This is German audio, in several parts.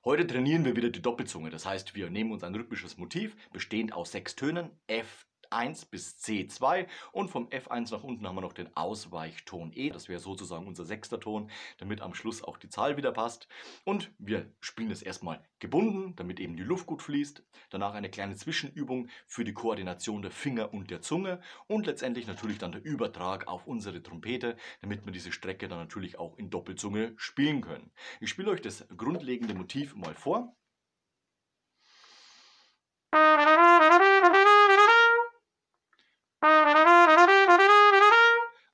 Heute trainieren wir wieder die Doppelzunge. Das heißt, wir nehmen uns ein rhythmisches Motiv, bestehend aus 6 Tönen, F1 bis C2, und vom F1 nach unten haben wir noch den Ausweichton E. Das wäre sozusagen unser 6. Ton, damit am Schluss auch die Zahl wieder passt. Und wir spielen es erstmal gebunden, damit eben die Luft gut fließt. Danach eine kleine Zwischenübung für die Koordination der Finger und der Zunge und letztendlich natürlich dann der Übertrag auf unsere Trompete, damit wir diese Strecke dann natürlich auch in Doppelzunge spielen können. Ich spiele euch das grundlegende Motiv mal vor.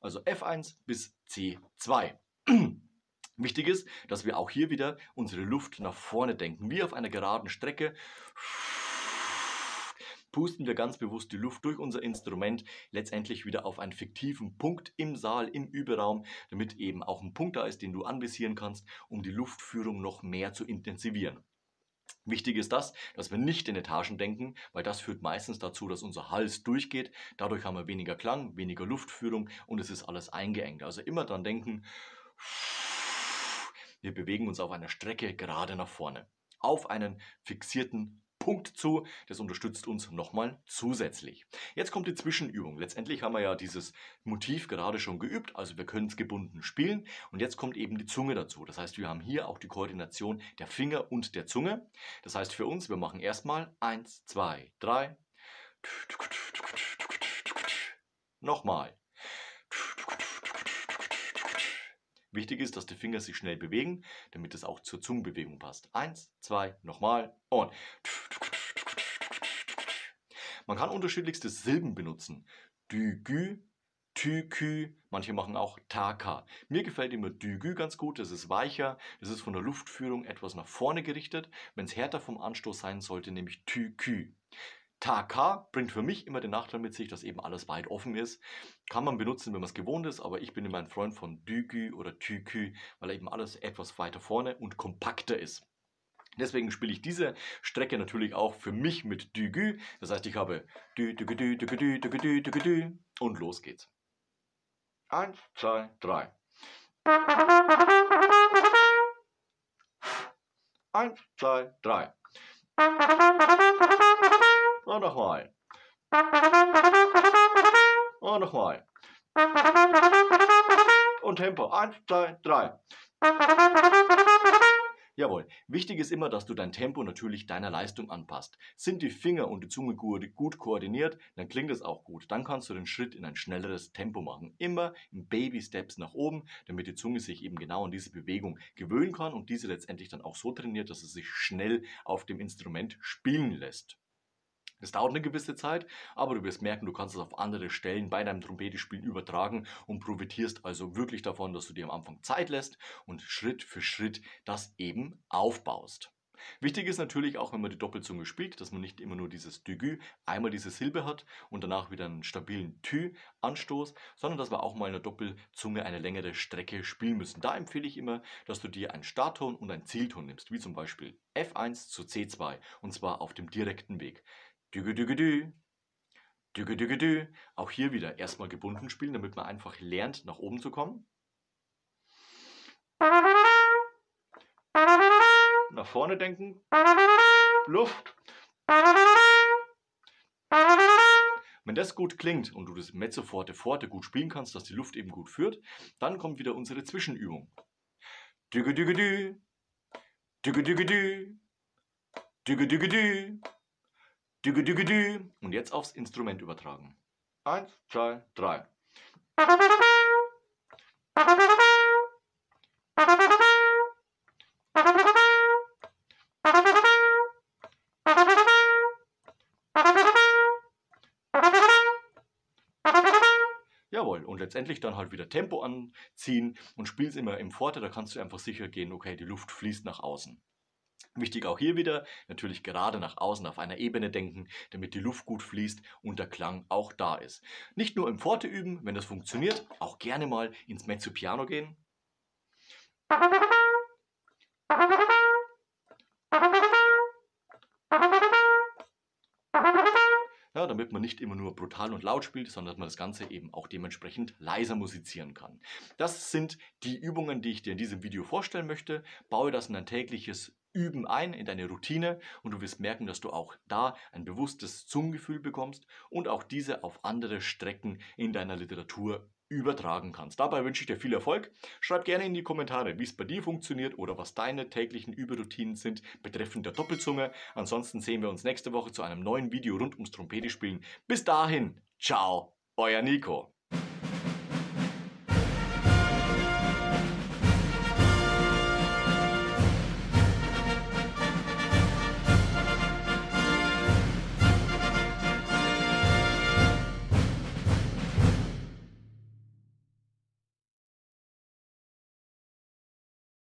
Also F1 bis C2. Wichtig ist, dass wir auch hier wieder unsere Luft nach vorne denken, wie auf einer geraden Strecke. Pusten wir ganz bewusst die Luft durch unser Instrument letztendlich wieder auf einen fiktiven Punkt im Saal, im Überraum, damit eben auch ein Punkt da ist, den du anvisieren kannst, um die Luftführung noch mehr zu intensivieren. Wichtig ist das, dass wir nicht in Etagen denken, weil das führt meistens dazu, dass unser Hals durchgeht. Dadurch haben wir weniger Klang, weniger Luftführung und es ist alles eingeengt. Also immer dran denken, wir bewegen uns auf einer Strecke gerade nach vorne, auf einen fixierten Punkt zu. Das unterstützt uns nochmal zusätzlich. Jetzt kommt die Zwischenübung. Letztendlich haben wir ja dieses Motiv gerade schon geübt, also wir können es gebunden spielen. Und jetzt kommt eben die Zunge dazu. Das heißt, wir haben hier auch die Koordination der Finger und der Zunge. Das heißt für uns, wir machen erstmal 1, 2, 3. Nochmal. Wichtig ist, dass die Finger sich schnell bewegen, damit es auch zur Zungenbewegung passt. 1, 2, nochmal und. Man kann unterschiedlichste Silben benutzen. Dü-gü, Tü-kü, manche machen auch Ta-ka. Mir gefällt immer Dü-gü ganz gut, das ist weicher, das ist von der Luftführung etwas nach vorne gerichtet. Wenn es härter vom Anstoß sein sollte, nämlich Tü-kü. Ta-ka bringt für mich immer den Nachteil mit sich, dass eben alles weit offen ist. Kann man benutzen, wenn man es gewohnt ist, aber ich bin immer ein Freund von Dü-gü oder Tü-kü, weil eben alles etwas weiter vorne und kompakter ist. Deswegen spiele ich diese Strecke natürlich auch für mich mit Dü-gü. Das heißt, ich habe Dü, Dü, Dü, Dü, Dü, Dü, Dü, Dü, Dü, und los geht's. 1, 2, 3. 1, 2, 3. Und nochmal. Und nochmal. Und Tempo. 1, 2, 3. Jawohl, wichtig ist immer, dass du dein Tempo natürlich deiner Leistung anpasst. Sind die Finger und die Zunge gut koordiniert, dann klingt es auch gut. Dann kannst du den Schritt in ein schnelleres Tempo machen. Immer in Baby-Steps nach oben, damit die Zunge sich eben genau an diese Bewegung gewöhnen kann und diese letztendlich dann auch so trainiert, dass es sich schnell auf dem Instrument spielen lässt. Das dauert eine gewisse Zeit, aber du wirst merken, du kannst es auf andere Stellen bei deinem Trompetespielen übertragen und profitierst also wirklich davon, dass du dir am Anfang Zeit lässt und Schritt für Schritt das eben aufbaust. Wichtig ist natürlich auch, wenn man die Doppelzunge spielt, dass man nicht immer nur dieses Dü-gü, einmal diese Silbe hat und danach wieder einen stabilen Tü-Anstoß, sondern dass wir auch mal in der Doppelzunge eine längere Strecke spielen müssen. Da empfehle ich immer, dass du dir einen Startton und einen Zielton nimmst, wie zum Beispiel F1 zu C2 und zwar auf dem direkten Weg. Dügü-dügü-dü, Dügü-dügü-dü. Auch hier wieder erstmal gebunden spielen, damit man einfach lernt, nach oben zu kommen. Nach vorne denken. Luft. Wenn das gut klingt und du das Mezzo forte forte gut spielen kannst, dass die Luft eben gut führt, dann kommt wieder unsere Zwischenübung. Dügü-dügü-dü, Dügü-dügü-dü, Dügü-dügü-dü. Dügü-dügü-dü. Und jetzt aufs Instrument übertragen. 1, 2, 3. Jawohl, und letztendlich dann halt wieder Tempo anziehen und spielst immer im Forte, da kannst du einfach sicher gehen, okay, die Luft fließt nach außen. Wichtig auch hier wieder, natürlich gerade nach außen auf einer Ebene denken, damit die Luft gut fließt und der Klang auch da ist. Nicht nur im Forte üben, wenn das funktioniert, auch gerne mal ins Mezzo Piano gehen. Ja, damit man nicht immer nur brutal und laut spielt, sondern dass man das Ganze eben auch dementsprechend leiser musizieren kann. Das sind die Übungen, die ich dir in diesem Video vorstellen möchte. Baue das in dein tägliches Üben ein in deine Routine und du wirst merken, dass du auch da ein bewusstes Zungengefühl bekommst und auch diese auf andere Strecken in deiner Literatur übertragen kannst. Dabei wünsche ich dir viel Erfolg. Schreib gerne in die Kommentare, wie es bei dir funktioniert oder was deine täglichen Überroutinen sind betreffend der Doppelzunge. Ansonsten sehen wir uns nächste Woche zu einem neuen Video rund ums Trompete spielen. Bis dahin, ciao, euer Nico.